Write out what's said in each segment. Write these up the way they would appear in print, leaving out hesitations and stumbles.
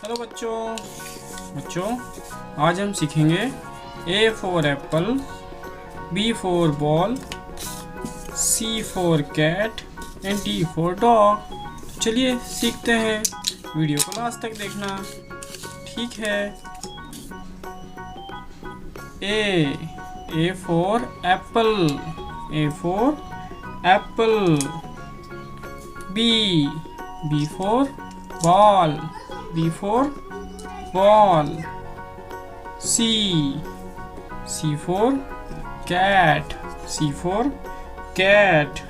Hello बच्चों आज हम सीखेंगे A for apple, B for ball, C for cat and D for dog. तो चलिए सीखते हैं। वीडियो को लास्ट तक देखना, ठीक है। A for Apple, A for apple. B for ball, B for ball. C for cat, C for cat.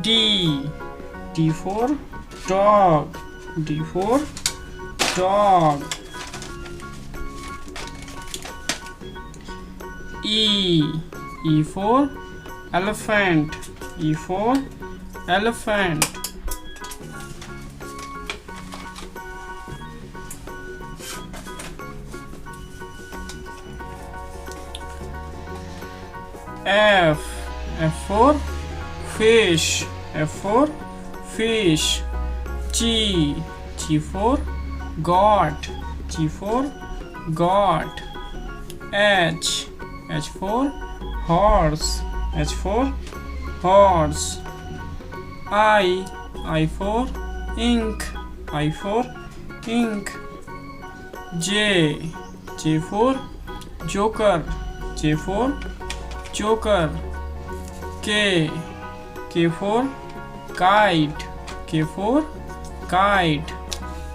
D for dog, D for dog. E for elephant, E for elephant. F for fish, F for fish. G for goat, G for goat. H for horse, H for horse. I for ink, I for ink. J for joker, J for joker. K for kite, K for kite.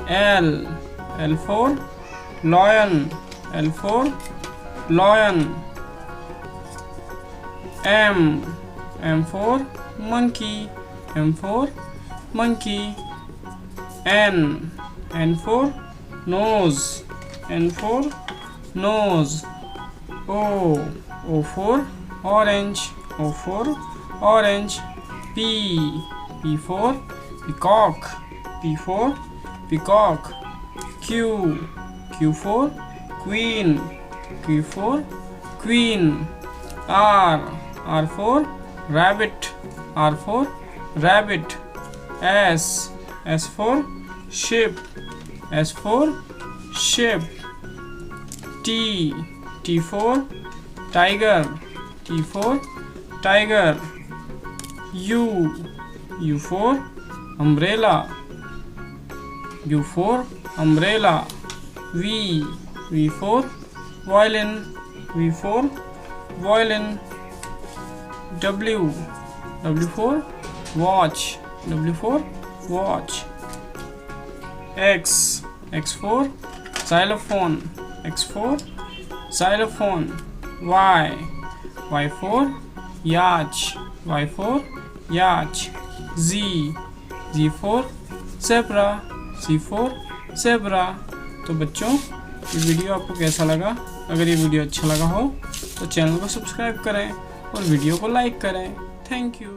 L for lion, L for lion. M for monkey, M for monkey. N for nose, N for nose. O for orange, O for orange. P for peacock, P for peacock. Q for queen, Q for queen. R for rabbit, R for rabbit. S for sheep, S for sheep. T for tiger, T for tiger. U for umbrella, U for umbrella. V for violin, V for violin. W for watch, W for watch. X for xylophone, X for xylophone. Y for yacht, Y for yacht. Z for zebra, Z for zebra. तो बच्चों ये video आपको कैसा लगा? अगर ये video अच्छा लगा हो तो चैनल को सब्सक्राइब करें और वीडियो को लाइक करें। Thank you.